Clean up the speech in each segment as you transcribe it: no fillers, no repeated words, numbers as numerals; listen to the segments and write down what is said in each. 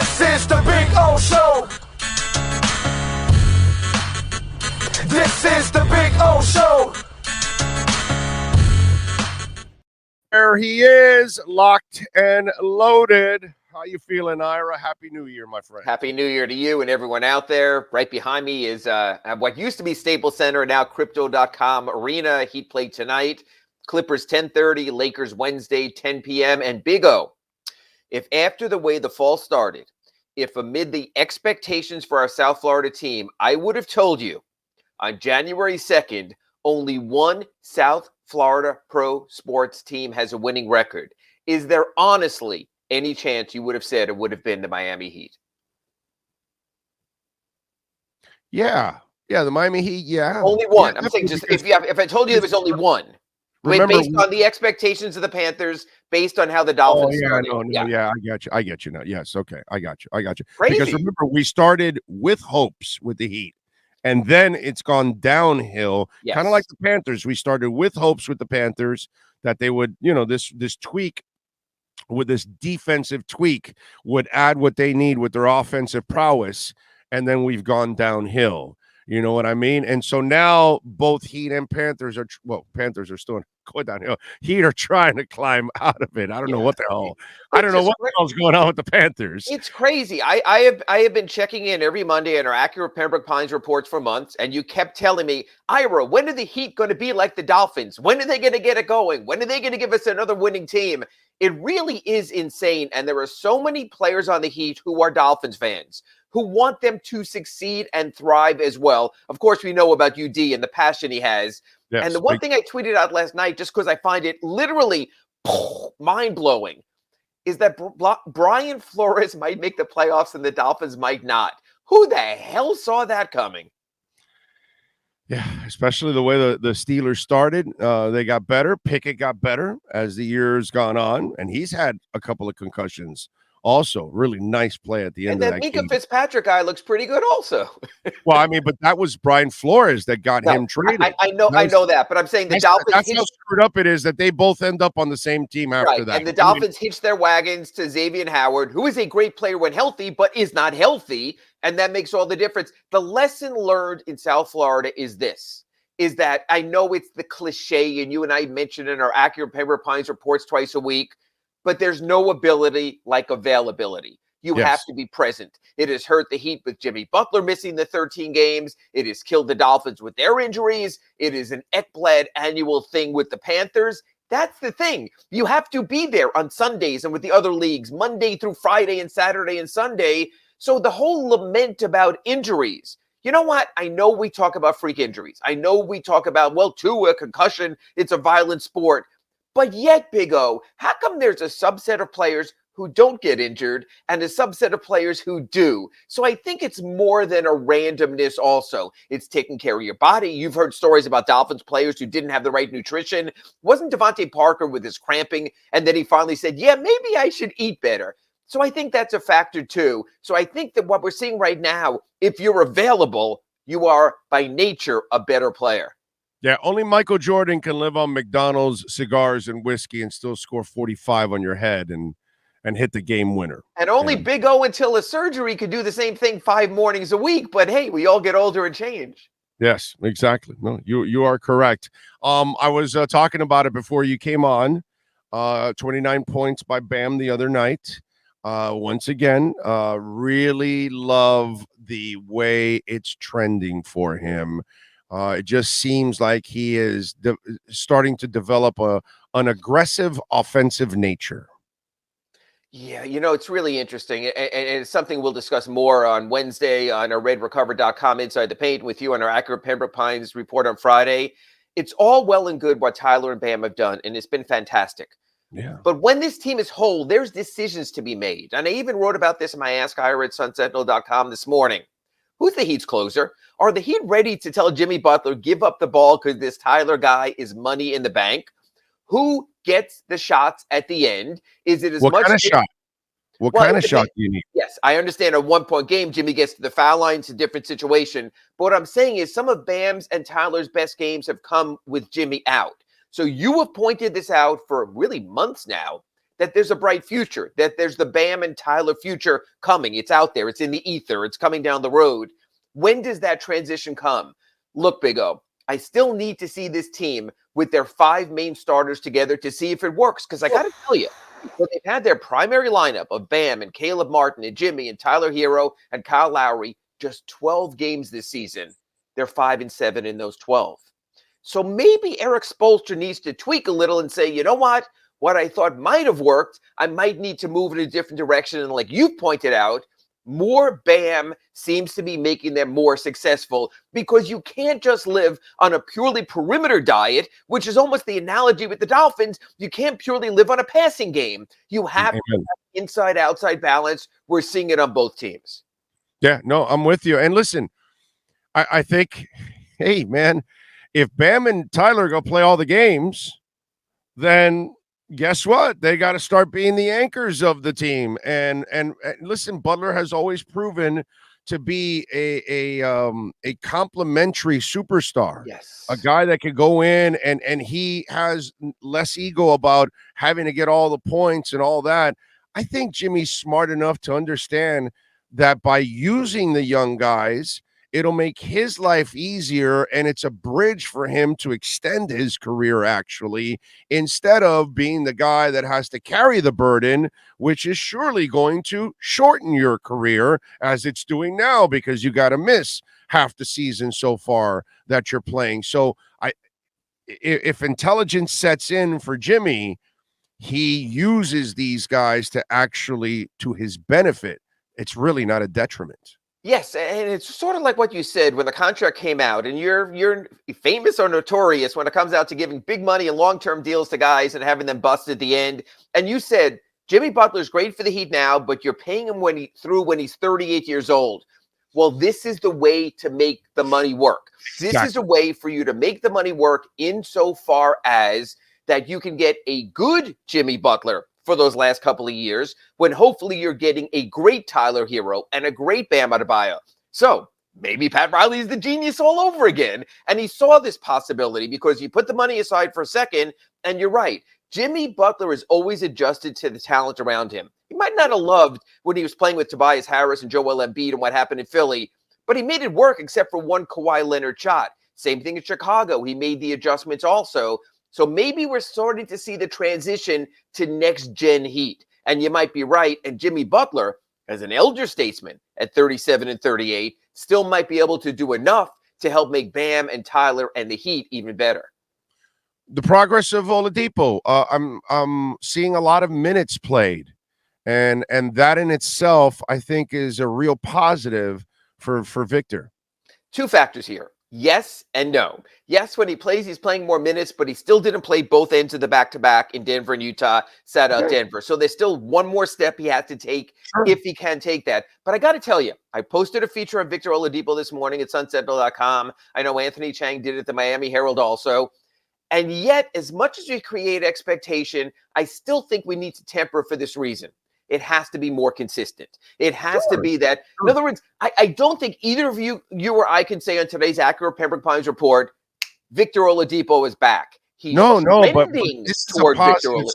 This is the Big O Show. This is the Big O Show. There he is, locked and loaded. How you feeling, Ira? Happy New Year, my friend. Happy New Year to you and everyone out there. Right behind me is what used to be Staples Center, now Crypto.com Arena. Heat played tonight. Clippers 10:30, Lakers Wednesday 10 p.m. And Big O, if after the way the fall started, if amid the expectations for our South Florida team, I would have told you on January 2nd, only one South Florida pro sports team has a winning record. Is there honestly any chance you would have said it would have been the Miami Heat? Yeah, the Miami Heat, yeah. Only one. Yeah, I'm saying just if I told you there was only one. Remember, based on the expectations of the Panthers, based on how the Dolphins started. I get you now. Yes, okay, I got you. Crazy. Because remember, we started with hopes with the Heat, and then it's gone downhill, kind of like the Panthers. We started with hopes with the Panthers that they would, this tweak, with this defensive tweak, would add what they need with their offensive prowess, and then we've gone downhill. You know what I mean? And so now both Heat and Panthers are, Panthers are still going downhill. Heat are trying to climb out of it. I don't know what the hell. I don't know what the hell's going on with the Panthers. It's crazy. I have been checking in every Monday on our Acura Pembroke Pines reports for months, and you kept telling me, Ira, when are the Heat going to be like the Dolphins? When are they going to get it going? When are they going to give us another winning team? It really is insane, and there are so many players on the Heat who are Dolphins fans, who want them to succeed and thrive as well. Of course, we know about UD and the passion he has. Yes, and the one thing I tweeted out last night, just because I find it literally mind-blowing, is that Brian Flores might make the playoffs and the Dolphins might not. Who the hell saw that coming? Yeah, especially the way the Steelers started. They got better. Pickett got better as the year's gone on, and he's had a couple of concussions. Also, really nice play at the end of that game. And that Minka Fitzpatrick guy looks pretty good also. Well, I mean, but that was Brian Flores that got him traded. I know that, but I'm saying the Dolphins. That's how screwed up it is that they both end up on the same team after that. And the Dolphins hitched their wagons to Xavier Howard, who is a great player when healthy, but is not healthy, and that makes all the difference. The lesson learned in South Florida is this. Is that I know it's the cliche, and you and I mentioned in our Acura Pembroke Pines reports twice a week, but there's no ability like availability. You have to be present. It has hurt the Heat with Jimmy Butler missing the 13 games. It has killed the Dolphins with their injuries. It is an Ekblad annual thing with the Panthers. That's the thing. You have to be there on Sundays and with the other leagues, Monday through Friday and Saturday and Sunday. So the whole lament about injuries, you know what? I know we talk about freak injuries. I know we talk about, Tua, concussion, it's a violent sport. But yet, Big O, how come there's a subset of players who don't get injured and a subset of players who do? So I think it's more than a randomness also. It's taking care of your body. You've heard stories about Dolphins players who didn't have the right nutrition. Wasn't Devontae Parker with his cramping? And then he finally said, maybe I should eat better. So I think that's a factor too. So I think that what we're seeing right now, if you're available, you are by nature a better player. Yeah, only Michael Jordan can live on McDonald's, cigars, and whiskey and still score 45 on your head and hit the game winner. And only Big O until a surgery could do the same thing 5 mornings a week. But hey, we all get older and change. Yes, exactly. No, you are correct. I was talking about it before you came on. 29 points by Bam the other night. Once again, really love the way it's trending for him. It just seems like he is starting to develop an aggressive offensive nature. Yeah, it's really interesting. And it's something we'll discuss more on Wednesday on our RedRecover.com Inside the Paint with you on our Acura Pembroke Pines report on Friday. It's all well and good what Tyler and Bam have done, and it's been fantastic. Yeah. But when this team is whole, there's decisions to be made. And I even wrote about this in my Ask Ira at SunSentinel.com this morning. Who's the Heat's closer? Are the Heat ready to tell Jimmy Butler, give up the ball because this Tyler guy is money in the bank? Who gets the shots at the end? Is it what kind of shot? What kind of shot do you need? Yes, I understand a 1-point game, Jimmy gets to the foul line. It's a different situation. But what I'm saying is some of Bam's and Tyler's best games have come with Jimmy out. So you have pointed this out for really months now, that there's a bright future, that there's the Bam and Tyler future coming. It's out there. It's in the ether. It's coming down the road. When does that transition come? Look, Big O, I still need to see this team with their 5 main starters together to see if it works. Because I got to tell you, when they've had their primary lineup of Bam and Caleb Martin and Jimmy and Tyler Hero and Kyle Lowry, just 12 games this season, they're 5-7 in those 12. So maybe Eric Spoelstra needs to tweak a little and say, you know what? What I thought might have worked, I might need to move in a different direction. And like you've pointed out, more Bam seems to be making them more successful, because you can't just live on a purely perimeter diet, which is almost the analogy with the Dolphins. You can't purely live on a passing game. You have to have inside-outside balance. We're seeing it on both teams. Yeah, no, I'm with you. And listen, I think, hey, man, if Bam and Tyler go play all the games, then guess what? They got to start being the anchors of the team. And listen, Butler has always proven to be a complimentary superstar. Yes. A guy that could go in and he has less ego about having to get all the points and all that. I think Jimmy's smart enough to understand that by using the young guys, it'll make his life easier, and it's a bridge for him to extend his career, actually, instead of being the guy that has to carry the burden, which is surely going to shorten your career as it's doing now, because you got to miss half the season so far that you're playing. So if intelligence sets in for Jimmy, he uses these guys to his benefit. It's really not a detriment. Yes, and it's sort of like what you said when the contract came out, and you're famous or notorious when it comes out to giving big money and long-term deals to guys and having them bust at the end. And you said, Jimmy Butler's great for the Heat now, but you're paying him when he's 38 years old. Well, this is the way to make the money work. This is a way for you to make the money work insofar as that you can get a good Jimmy Butler for those last couple of years, when hopefully you're getting a great Tyler Hero and a great Bam Adebayo. So maybe Pat Riley is the genius all over again. And he saw this possibility because you put the money aside for a second, and you're right. Jimmy Butler is always adjusted to the talent around him. He might not have loved when he was playing with Tobias Harris and Joel Embiid and what happened in Philly, but he made it work except for one Kawhi Leonard shot. Same thing in Chicago. He made the adjustments also. So maybe we're starting to see the transition to next-gen Heat. And you might be right. And Jimmy Butler, as an elder statesman at 37 and 38, still might be able to do enough to help make Bam and Tyler and the Heat even better. The progress of Oladipo, I'm seeing a lot of minutes played. And that in itself, I think, is a real positive for Victor. 2 factors here. Yes and no. Yes, when he plays, he's playing more minutes, but he still didn't play both ends of the back-to-back in Denver and Utah, sat out Denver. So there's still one more step he has to take if he can take that. But I got to tell you, I posted a feature on Victor Oladipo this morning at sunsentinel.com. I know Anthony Chang did it at the Miami Herald also. And yet, as much as we create expectation, I still think we need to temper for this reason. It has to be more consistent. It has to be that. In other words, I don't think either of you or I can say on today's Acura Pembroke Pines report, Victor Oladipo is back. He's trending toward Victor Oladipo.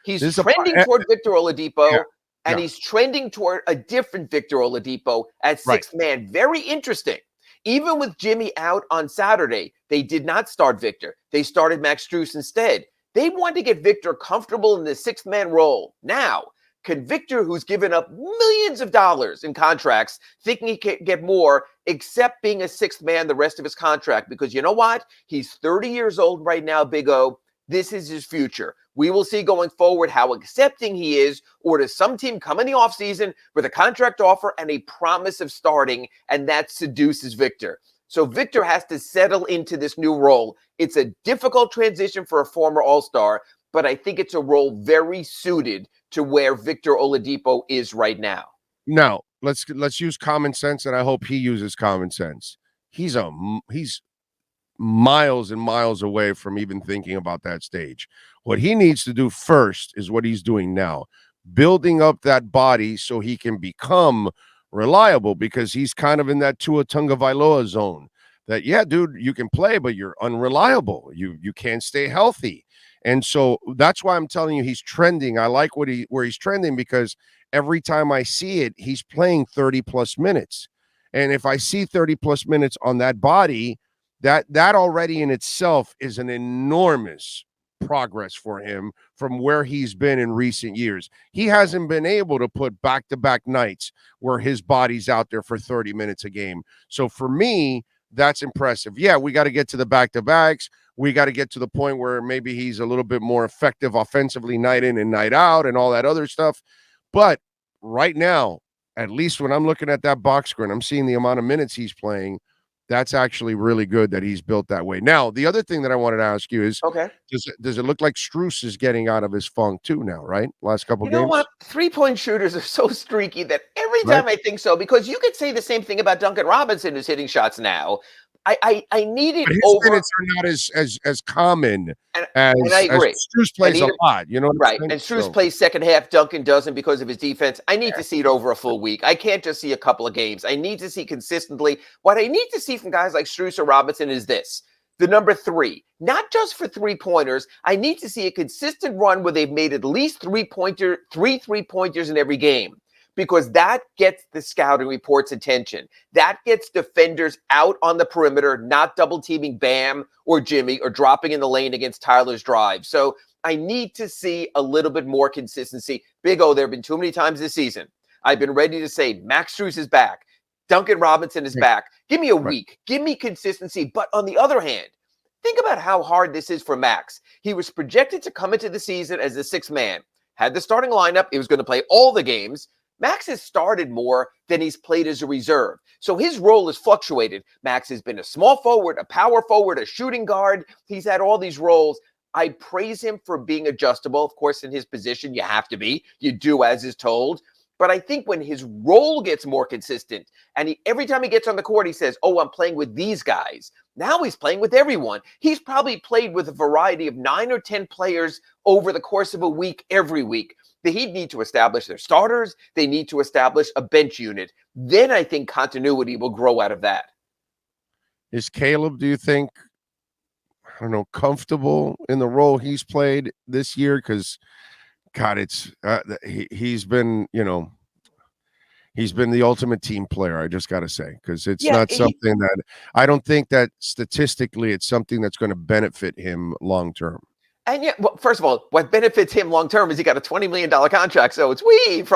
He's trending toward Victor Oladipo, and he's trending toward a different Victor Oladipo at sixth man. Very interesting. Even with Jimmy out on Saturday, they did not start Victor. They started Max Strus instead. They wanted to get Victor comfortable in the sixth man role. Now, can Victor, who's given up millions of dollars in contracts, thinking he can get more, accept being a sixth man the rest of his contract? Because you know what? He's 30 years old right now, Big O. This is his future. We will see going forward how accepting he is, or does some team come in the offseason with a contract offer and a promise of starting, and that seduces Victor. So Victor has to settle into this new role. It's a difficult transition for a former All-Star, but I think it's a role very suited to where Victor Oladipo is right now. Now, let's use common sense, and I hope he uses common sense. He's miles and miles away from even thinking about that stage. What he needs to do first is what he's doing now, building up that body so he can become reliable, because he's kind of in that Tua Tagovailoa zone that, yeah, dude, you can play, but you're unreliable. You can't stay healthy. And so that's why I'm telling you he's trending. I like where he's trending, because every time I see it, he's playing 30 plus minutes. And if I see 30 plus minutes on that body, that already in itself is an enormous progress for him from where he's been in recent years. He hasn't been able to put back-to-back nights where his body's out there for 30 minutes a game. So for me, that's impressive. Yeah, we got to get to the back-to-backs. We got to get to the point where maybe he's a little bit more effective offensively night in and night out and all that other stuff. But right now, at least when I'm looking at that box score and I'm seeing the amount of minutes he's playing, that's actually really good that he's built that way. Now, the other thing that I wanted to ask you is, okay, does it look like Strus is getting out of his funk too now, right? Last couple you know games? what? 3-point shooters are so streaky that every Right. time I think so, because you could say the same thing about Duncan Robinson, who's hitting shots now. I need it But his over. minutes are not as common And as I agree. Strus plays a lot. You know what I'm Right. saying? And Strus So, plays second half. Duncan doesn't because of his defense. I need to see it over a full week. I can't just see a couple of games. I need to see consistently. What I need to see from guys like Strus or Robinson is this: the number 3, not just for 3-pointers. I need to see a consistent run where they've made at least 3-3-pointers in every game, because that gets the scouting reports attention. That gets defenders out on the perimeter, not double teaming Bam or Jimmy or dropping in the lane against Tyler's drive. So I need to see a little bit more consistency. Big O, there have been too many times this season I've been ready to say Max Strus is back, Duncan Robinson is back. Give me a week. Give me consistency. But on the other hand, think about how hard this is for Max. He was projected to come into the season as the 6th man, had the starting lineup. He was going to play all the games. Max has started more than he's played as a reserve. So his role has fluctuated. Max has been a small forward, a power forward, a shooting guard. He's had all these roles. I praise him for being adjustable. Of course, in his position, you have to be. You do as is told. But I think when his role gets more consistent, and every time he gets on the court, he says, oh, I'm playing with these guys. Now he's playing with everyone. He's probably played with a variety of 9 or 10 players over the course of a week, every week. The Heat need to establish their starters. They need to establish a bench unit. Then I think continuity will grow out of that. Is Caleb, do you think, I don't know, comfortable in the role he's played this year? Because, God, it's he's been, he's been the ultimate team player. I just got to say, because it's not something that I don't think that statistically it's something that's going to benefit him long term. And yeah, well, first of all, what benefits him long term is he got a $20 million contract. So it's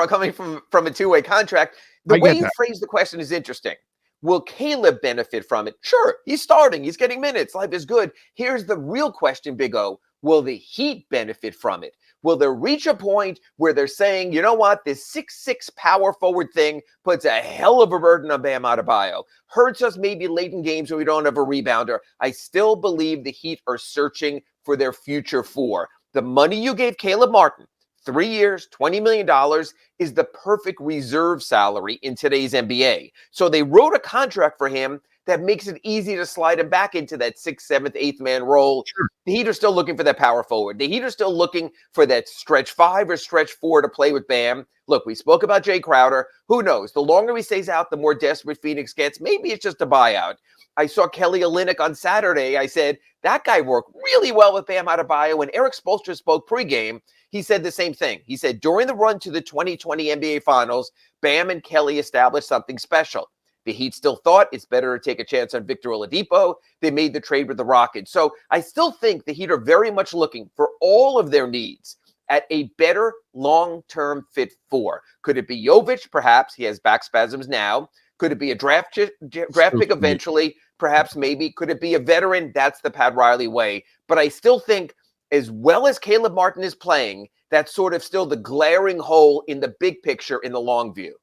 coming from a two-way contract. The way you phrase the question is interesting. Will Caleb benefit from it? Sure, he's starting. He's getting minutes. Life is good. Here's the real question, Big O. Will the Heat benefit from it? Will they reach a point where they're saying, you know what, this 6'6" power forward thing puts a hell of a burden on Bam Adebayo, hurts us maybe late in games when we don't have a rebounder? I still believe the Heat are searching for their future 4. The money you gave Caleb Martin, 3 years, $20 million, is the perfect reserve salary in today's NBA. So they wrote a contract for him that makes it easy to slide him back into that 6th, 7th, 8th man role. Sure. The Heat are still looking for that power forward. The Heat are still looking for that stretch 5 or stretch 4 to play with Bam. Look, we spoke about Jay Crowder. Who knows? The longer he stays out, the more desperate Phoenix gets. Maybe it's just a buyout. I saw Kelly Olynyk on Saturday. I said, that guy worked really well with Bam Adebayo. When Eric Spoelstra spoke pregame, he said the same thing. He said, during the run to the 2020 NBA Finals, Bam and Kelly established something special. The Heat still thought it's better to take a chance on Victor Oladipo. They made the trade with the Rockets. So I still think the Heat are very much looking for all of their needs at a better long-term fit 4. Could it be Jovic? Perhaps. He has back spasms now. Could it be a draft pick eventually? Perhaps, maybe. Could it be a veteran? That's the Pat Riley way. But I still think, as well as Caleb Martin is playing, that's sort of still the glaring hole in the big picture in the long view.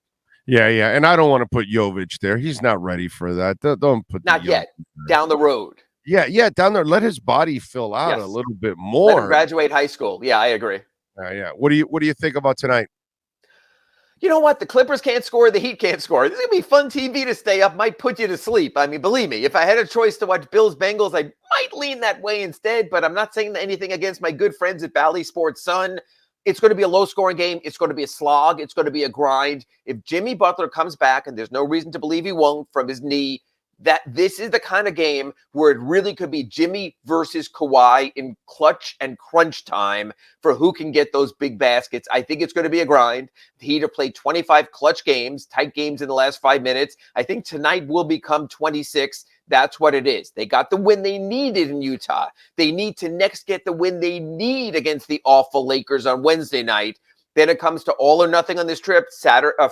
Yeah. And I don't want to put Jovic there. He's not ready for that. Don't put not yet. Down the road. Yeah, down there. Let his body fill out a little bit more. Let him graduate high school. Yeah, I agree. Yeah. What do you think about tonight? You know what? The Clippers can't score. The Heat can't score. This is going to be fun TV to stay up. Might put you to sleep. I mean, believe me, if I had a choice to watch Bills-Bengals, I might lean that way instead, but I'm not saying anything against my good friends at Bally Sports Sun. It's going to be a low-scoring game. It's going to be a slog. It's going to be a grind. If Jimmy Butler comes back, and there's no reason to believe he won't from his knee, that this is the kind of game where it really could be Jimmy versus Kawhi in clutch and crunch time for who can get those big baskets. I think it's going to be a grind. The Heat have played 25 clutch games, tight games in the last 5 minutes. I think tonight will become 26. That's what it is. They got the win they needed in Utah. They need to next get the win they need against the awful Lakers on Wednesday night. Then it comes to all or nothing on this trip,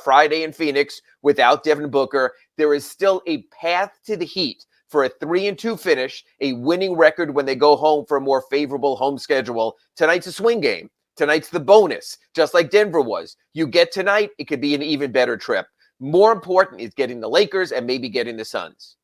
Friday in Phoenix without Devin Booker. There is still a path to the Heat for a 3-2 finish, a winning record when they go home for a more favorable home schedule. Tonight's a swing game. Tonight's the bonus, just like Denver was. You get tonight, it could be an even better trip. More important is getting the Lakers and maybe getting the Suns.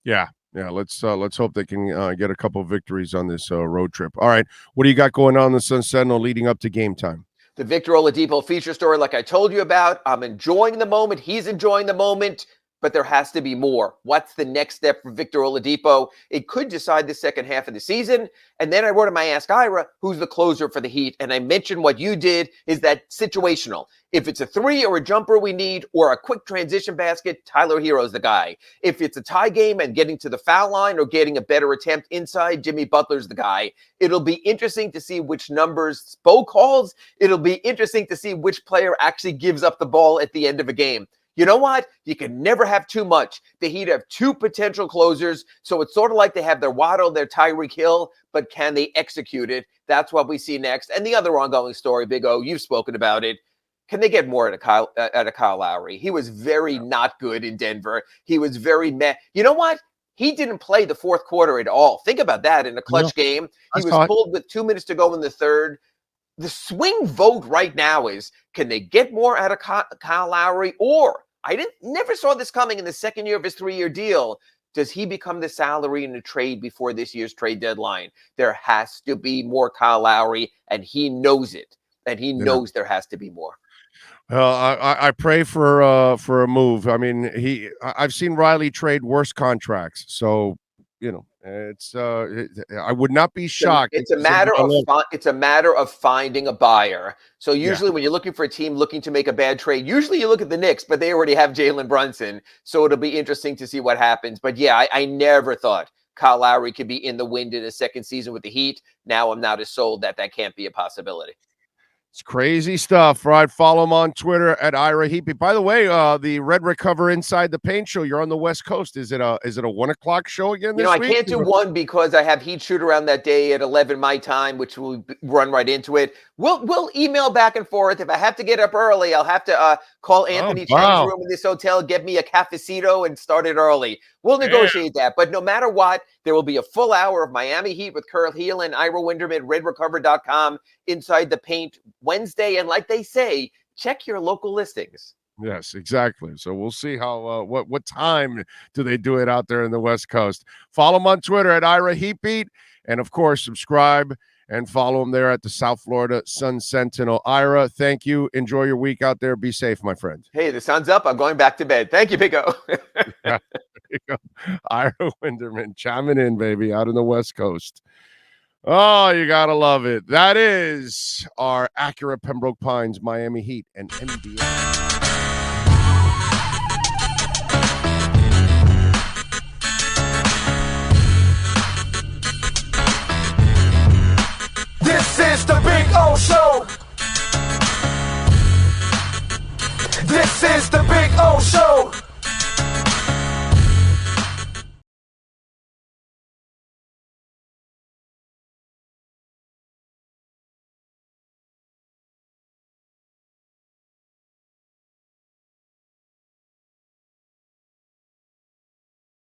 Yeah. Let's hope they can get a couple victories on this road trip. All right, what do you got going on in the Sun Sentinel leading up to game time? The Victor Oladipo feature story, like I told you about, I'm enjoying the moment. He's enjoying the moment, but there has to be more. What's the next step for Victor Oladipo? It could decide the second half of the season. And then I wrote in my Ask Ira, who's the closer for the Heat? And I mentioned what you did is that situational. If it's a three or a jumper we need or a quick transition basket, Tyler Hero's the guy. If it's a tie game and getting to the foul line or getting a better attempt inside, Jimmy Butler's the guy. It'll be interesting to see which numbers Spo calls. It'll be interesting to see which player actually gives up the ball at the end of a game. You know what? You can never have too much. The Heat have two potential closers, so it's sort of like they have their Waddle, their Tyreek Hill, but can they execute it? That's what we see next. And the other ongoing story, Big O, you've spoken about it. Can they get more out of Kyle Lowry? He was very not good in Denver. He was very meh. You know what? He didn't play the fourth quarter at all. Think about that in a clutch game. He was pulled with 2 minutes to go in the third. The swing vote right now is, can they get more out of Kyle Lowry? Or, never saw this coming in the second year of his 3-year deal. Does he become the salary in a trade before this year's trade deadline? There has to be more Kyle Lowry, and he knows it. And he knows there has to be more. I pray for a move. I mean, I've seen Riley trade worse contracts, so it's I would not be shocked. It's a matter of finding a buyer. So usually when you're looking for a team looking to make a bad trade, usually you look at the Knicks, but they already have Jalen Brunson. So it'll be interesting to see what happens. But yeah, I never thought Kyle Lowry could be in the wind in a second season with the Heat. Now I'm not as sold that can't be a possibility. It's crazy stuff, right? Follow him on Twitter at Ira Heapy. By the way, the Red Recover Inside the Paint show. You're on the West Coast. Is it a 1 o'clock show again this week? I can't do 1 because I have Heat shoot around that day at 11 my time, which will run right into it. We'll email back and forth. If I have to get up early, I'll have to call Anthony Chang's room in this hotel, get me a cafecito, and start it early. We'll negotiate that. But no matter what, there will be a full hour of Miami Heat with Curl Heelan, Ira Winderman, RedRecover.com, Inside the Paint Wednesday. And like they say, check your local listings. Yes, exactly. So we'll see how what time do they do it out there in the West Coast. Follow them on Twitter at Ira Heatbeat. And, of course, subscribe and follow them there at the South Florida Sun Sentinel. Ira, thank you. Enjoy your week out there. Be safe, my friend. Hey, the sun's up. I'm going back to bed. Thank you, Big O. Yeah, Ira Winderman chiming in, baby, out in the West Coast. Oh, you got to love it. That is our Acura Pembroke Pines Miami Heat and NBA.